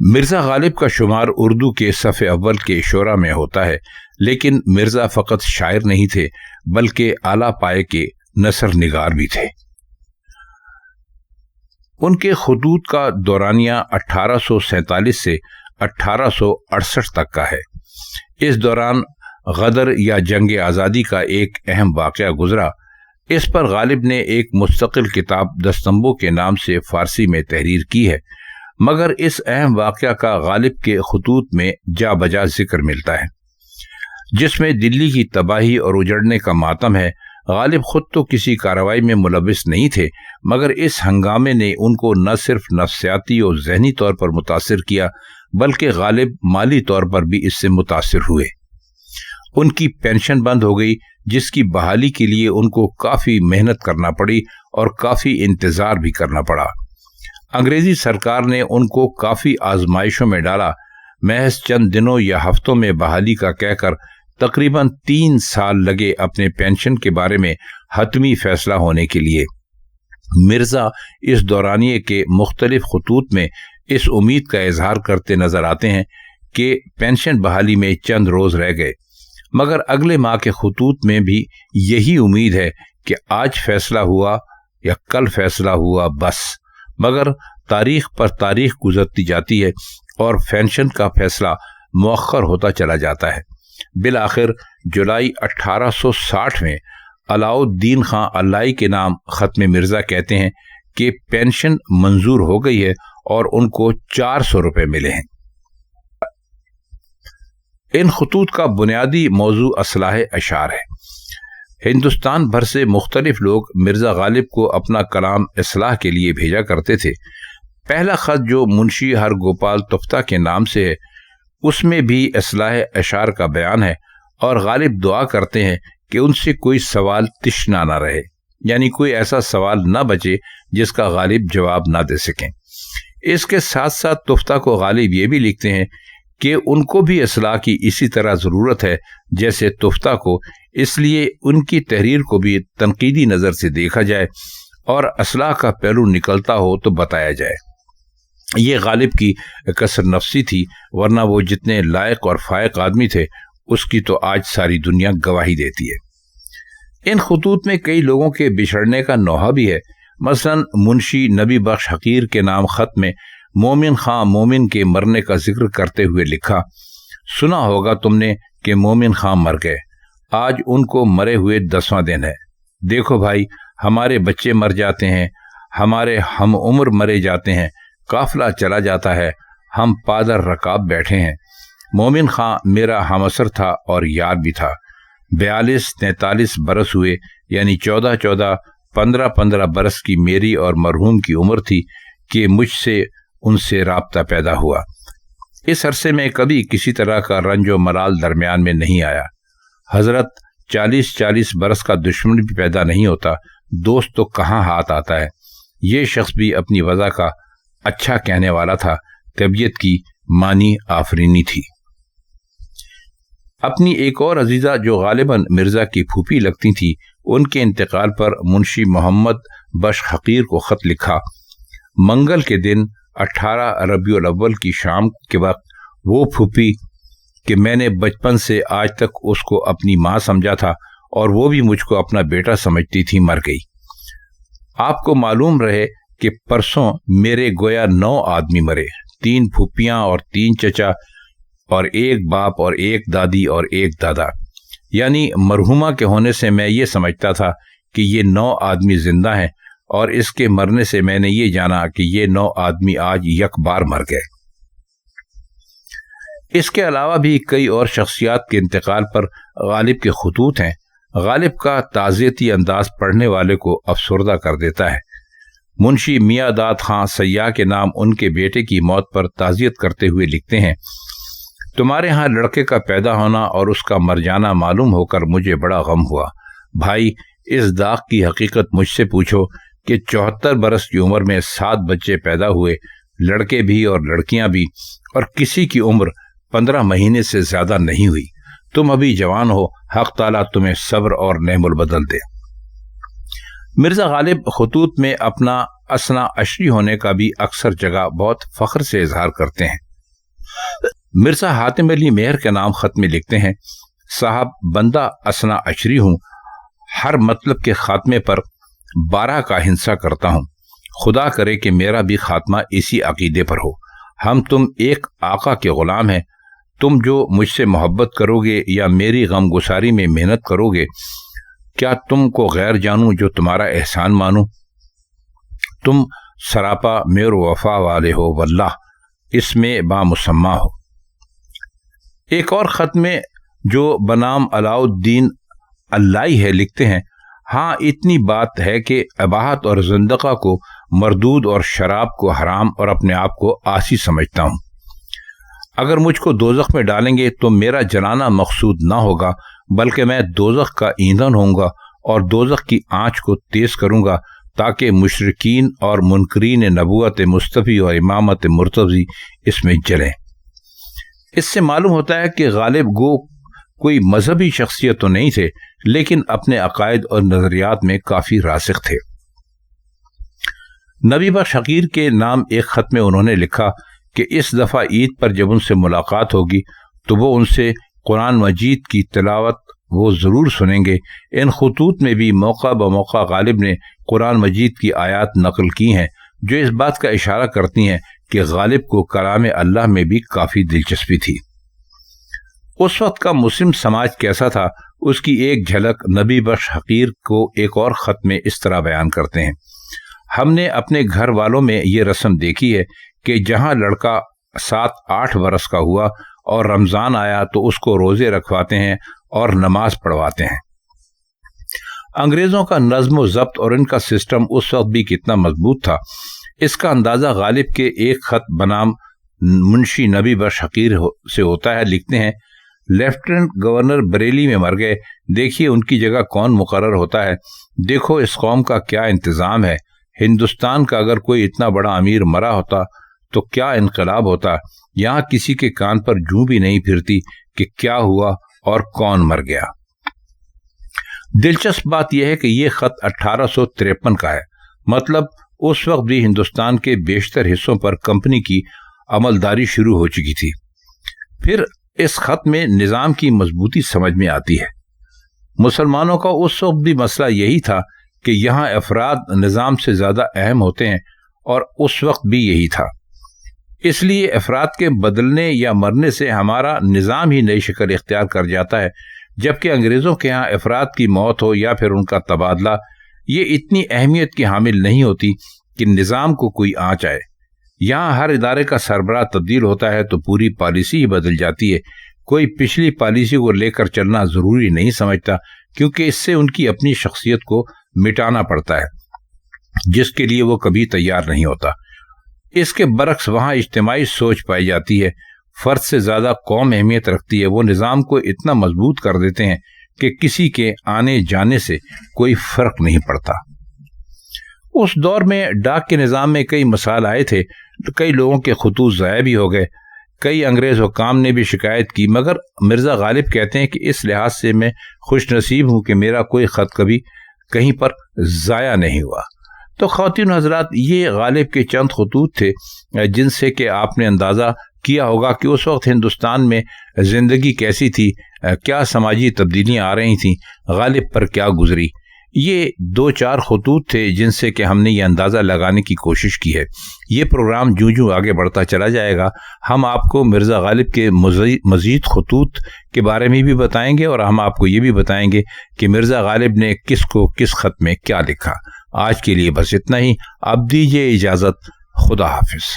مرزا غالب کا شمار اردو کے صف اول کے شعراء میں ہوتا ہے، لیکن مرزا فقط شاعر نہیں تھے بلکہ اعلیٰ پائے کے نثر نگار بھی تھے۔ ان کے خطوط کا دورانیہ 1847 سے 1868 تک کا ہے۔ اس دوران غدر یا جنگ آزادی کا ایک اہم واقعہ گزرا۔ اس پر غالب نے ایک مستقل کتاب دستمبو کے نام سے فارسی میں تحریر کی ہے، مگر اس اہم واقعہ کا غالب کے خطوط میں جا بجا ذکر ملتا ہے، جس میں دلی کی تباہی اور اجڑنے کا ماتم ہے۔ غالب خود تو کسی کارروائی میں ملوث نہیں تھے، مگر اس ہنگامے نے ان کو نہ صرف نفسیاتی اور ذہنی طور پر متاثر کیا بلکہ غالب مالی طور پر بھی اس سے متاثر ہوئے۔ ان کی پینشن بند ہو گئی، جس کی بحالی کے لیے ان کو کافی محنت کرنا پڑی اور کافی انتظار بھی کرنا پڑا۔ انگریزی سرکار نے ان کو کافی آزمائشوں میں ڈالا، محض چند دنوں یا ہفتوں میں بحالی کا کہہ کر تقریباً 3 سال لگے اپنے پینشن کے بارے میں حتمی فیصلہ ہونے کے لیے۔ مرزا اس دورانیے کے مختلف خطوط میں اس امید کا اظہار کرتے نظر آتے ہیں کہ پینشن بحالی میں چند روز رہ گئے، مگر اگلے ماہ کے خطوط میں بھی یہی امید ہے کہ آج فیصلہ ہوا یا کل فیصلہ ہوا بس، مگر تاریخ پر تاریخ گزرتی جاتی ہے اور پینشن کا فیصلہ مؤخر ہوتا چلا جاتا ہے۔ بالآخر جولائی 1860 میں علاؤ الدین خان اللائی کے نام ختم مرزا کہتے ہیں کہ پینشن منظور ہو گئی ہے اور ان کو 400 روپے ملے ہیں۔ ان خطوط کا بنیادی موضوع اصلاح اشعار ہے۔ ہندوستان بھر سے مختلف لوگ مرزا غالب کو اپنا کلام اصلاح کے لیے بھیجا کرتے تھے۔ پہلا خط جو منشی ہر گوپال تفتہ کے نام سے ہے، اس میں بھی اصلاح اشعار کا بیان ہے، اور غالب دعا کرتے ہیں کہ ان سے کوئی سوال تشنا نہ رہے، یعنی کوئی ایسا سوال نہ بچے جس کا غالب جواب نہ دے سکیں۔ اس کے ساتھ ساتھ تفتہ کو غالب یہ بھی لکھتے ہیں کہ ان کو بھی اصلاح کی اسی طرح ضرورت ہے جیسے تفتہ کو، اس لیے ان کی تحریر کو بھی تنقیدی نظر سے دیکھا جائے اور اصلاح کا پہلو نکلتا ہو تو بتایا جائے۔ یہ غالب کی کثر نفسی تھی، ورنہ وہ جتنے لائق اور فائق آدمی تھے اس کی تو آج ساری دنیا گواہی دیتی ہے۔ ان خطوط میں کئی لوگوں کے بچھڑنے کا نوحہ بھی ہے۔ مثلاً منشی نبی بخش حقیر کے نام خط میں مومن خان مومن کے مرنے کا ذکر کرتے ہوئے لکھا، سنا ہوگا تم نے کہ مومن خان مر گئے، آج ان کو مرے ہوئے 10واں دن ہے۔ دیکھو بھائی، ہمارے بچے مر جاتے ہیں، ہمارے ہم عمر مرے جاتے ہیں، قافلہ چلا جاتا ہے، ہم پادر رکاب بیٹھے ہیں۔ مومن خان میرا ہم عصر تھا اور یار بھی تھا۔ 42-43 برس ہوئے، یعنی 14-14 15-15 برس کی میری اور مرحوم کی عمر تھی کہ مجھ سے ان سے رابطہ پیدا ہوا۔ اس عرصے میں کبھی کسی طرح کا رنج و ملال درمیان میں نہیں آیا۔ حضرت 40-40 برس کا دشمن بھی پیدا نہیں ہوتا، دوست تو کہاں ہاتھ آتا ہے۔ یہ شخص بھی اپنی وضع کا اچھا کہنے والا تھا، طبیعت کی مانی آفرینی تھی۔ اپنی ایک اور عزیزہ جو غالباً مرزا کی پھوپھی لگتی تھی، ان کے انتقال پر منشی محمد بخش حقیر کو خط لکھا۔ منگل کے دن 18 ربیع الاول کی شام کے وقت وہ پھوپھی کہ میں نے بچپن سے آج تک اس کو اپنی ماں سمجھا تھا اور وہ بھی مجھ کو اپنا بیٹا سمجھتی تھی، مر گئی۔ آپ کو معلوم رہے کہ پرسوں میرے گویا 9 آدمی مرے، 3 پھوپھیاں اور 3 چچا اور 1 باپ اور 1 دادی اور 1 دادا، یعنی مرحومہ کے ہونے سے میں یہ سمجھتا تھا کہ یہ 9 آدمی زندہ ہیں، اور اس کے مرنے سے میں نے یہ جانا کہ یہ 9 آدمی آج یک بار مر گئے۔ اس کے علاوہ بھی کئی اور شخصیات کے انتقال پر غالب کے خطوط ہیں۔ غالب کا تعزیتی انداز پڑھنے والے کو افسردہ کر دیتا ہے۔ منشی میاں داد خان سیاح کے نام ان کے بیٹے کی موت پر تعزیت کرتے ہوئے لکھتے ہیں، تمہارے ہاں لڑکے کا پیدا ہونا اور اس کا مر جانا معلوم ہو کر مجھے بڑا غم ہوا۔ بھائی، اس داغ کی حقیقت مجھ سے پوچھو کہ 74 برس کی عمر میں 7 بچے پیدا ہوئے، لڑکے بھی اور لڑکیاں بھی، اور کسی کی عمر 15 مہینے سے زیادہ نہیں ہوئی۔ تم ابھی جوان ہو، حق تعالیٰ تمہیں صبر اور نعم البدل دے۔ مرزا غالب خطوط میں اپنا اثنا عشری ہونے کا بھی اکثر جگہ بہت فخر سے اظہار کرتے ہیں۔ مرزا حاتم علی مہر کے نام خط میں لکھتے ہیں، صاحب بندہ اسنا اشری ہوں، ہر مطلب کے خاتمے پر 12 کا ہنسا کرتا ہوں، خدا کرے کہ میرا بھی خاتمہ اسی عقیدے پر ہو۔ ہم تم ایک آقا کے غلام ہیں، تم جو مجھ سے محبت کرو گے یا میری غم گساری میں محنت کرو گے، کیا تم کو غیر جانوں جو تمہارا احسان مانوں؟ تم سراپا میر وفا والے ہو، واللہ اس میں بامسمہ ہو۔ ایک اور خط میں جو بنام علاؤ الدین اللائی ہے لکھتے ہیں، ہاں اتنی بات ہے کہ اباحت اور زندقہ کو مردود اور شراب کو حرام اور اپنے آپ کو عاصی سمجھتا ہوں۔ اگر مجھ کو دوزخ میں ڈالیں گے تو میرا جلانا مقصود نہ ہوگا، بلکہ میں دوزخ کا ایندھن ہوں گا اور دوزخ کی آنچ کو تیز کروں گا تاکہ مشرکین اور منکرین نبوت مصطفی اور امامت مرتضی اس میں جلیں۔ اس سے معلوم ہوتا ہے کہ غالب گو کوئی مذہبی شخصیت تو نہیں تھے، لیکن اپنے عقائد اور نظریات میں کافی راسخ تھے۔ نبی بخش حقیر کے نام ایک خط میں انہوں نے لکھا کہ اس دفعہ عید پر جب ان سے ملاقات ہوگی تو وہ ان سے قرآن مجید کی تلاوت وہ ضرور سنیں گے۔ ان خطوط میں بھی موقع بموقع غالب نے قرآن مجید کی آیات نقل کی ہیں جو اس بات کا اشارہ کرتی ہیں کہ غالب کو کلام اللہ میں بھی کافی دلچسپی تھی۔ اس وقت کا مسلم سماج کیسا تھا، اس کی ایک جھلک نبی بخش حقیر کو ایک اور خط میں اس طرح بیان کرتے ہیں، ہم نے اپنے گھر والوں میں یہ رسم دیکھی ہے کہ جہاں لڑکا 7-8 برس کا ہوا اور رمضان آیا تو اس کو روزے رکھواتے ہیں اور نماز پڑھواتے ہیں۔ انگریزوں کا نظم و ضبط اور ان کا سسٹم اس وقت بھی کتنا مضبوط تھا، اس کا اندازہ غالب کے ایک خط بنام منشی نبی بخش حقیر سے ہوتا ہے۔ لکھتے ہیں، لیفٹیننٹ گورنر بریلی میں مر گئے، دیکھیے ان کی جگہ کون مقرر ہوتا ہے، دیکھو اس قوم کا کیا انتظام ہے۔ ہندوستان کا اگر کوئی اتنا بڑا امیر مرا ہوتا تو کیا انقلاب ہوتا، یہاں کسی کے کان پر جوں بھی نہیں پھرتی کہ کیا ہوا اور کون مر گیا۔ دلچسپ بات یہ ہے کہ یہ خط 1853 کا ہے، مطلب اس وقت بھی ہندوستان کے بیشتر حصوں پر کمپنی کی عملداری شروع ہو چکی تھی۔ پھر اس خط میں نظام کی مضبوطی سمجھ میں آتی ہے۔ مسلمانوں کا اس وقت بھی مسئلہ یہی تھا کہ یہاں افراد نظام سے زیادہ اہم ہوتے ہیں، اور اس وقت بھی یہی تھا۔ اس لیے افراد کے بدلنے یا مرنے سے ہمارا نظام ہی نئی شکل اختیار کر جاتا ہے، جبکہ انگریزوں کے ہاں افراد کی موت ہو یا پھر ان کا تبادلہ یہ اتنی اہمیت کی حامل نہیں ہوتی کہ نظام کو کوئی آنچ آئے۔ یہاں ہر ادارے کا سربراہ تبدیل ہوتا ہے تو پوری پالیسی ہی بدل جاتی ہے۔ کوئی پچھلی پالیسی کو لے کر چلنا ضروری نہیں سمجھتا، کیونکہ اس سے ان کی اپنی شخصیت کو مٹانا پڑتا ہے جس کے لیے وہ کبھی تیار نہیں ہوتا۔ اس کے برعکس وہاں اجتماعی سوچ پائی جاتی ہے، فرد سے زیادہ قوم اہمیت رکھتی ہے، وہ نظام کو اتنا مضبوط کر دیتے ہیں کہ کسی کے آنے جانے سے کوئی فرق نہیں پڑتا۔ اس دور میں ڈاک کے نظام میں کئی مسائل آئے تھے، کئی لوگوں کے خطوط ضائع بھی ہو گئے، کئی انگریز حکام نے بھی شکایت کی، مگر مرزا غالب کہتے ہیں کہ اس لحاظ سے میں خوش نصیب ہوں کہ میرا کوئی خط کبھی کہیں پر ضائع نہیں ہوا۔ تو خواتین حضرات، یہ غالب کے چند خطوط تھے جن سے کہ آپ نے اندازہ کیا ہوگا کہ اس وقت ہندوستان میں زندگی کیسی تھی، کیا سماجی تبدیلیاں آ رہی تھیں، غالب پر کیا گزری۔ یہ 2-4 خطوط تھے جن سے کہ ہم نے یہ اندازہ لگانے کی کوشش کی ہے۔ یہ پروگرام جوں آگے بڑھتا چلا جائے گا، ہم آپ کو مرزا غالب کے مزید خطوط کے بارے میں بھی بتائیں گے، اور ہم آپ کو یہ بھی بتائیں گے کہ مرزا غالب نے کس کو کس خط میں کیا لکھا۔ آج کے لیے بس اتنا ہی، اب دیجیے اجازت، خدا حافظ۔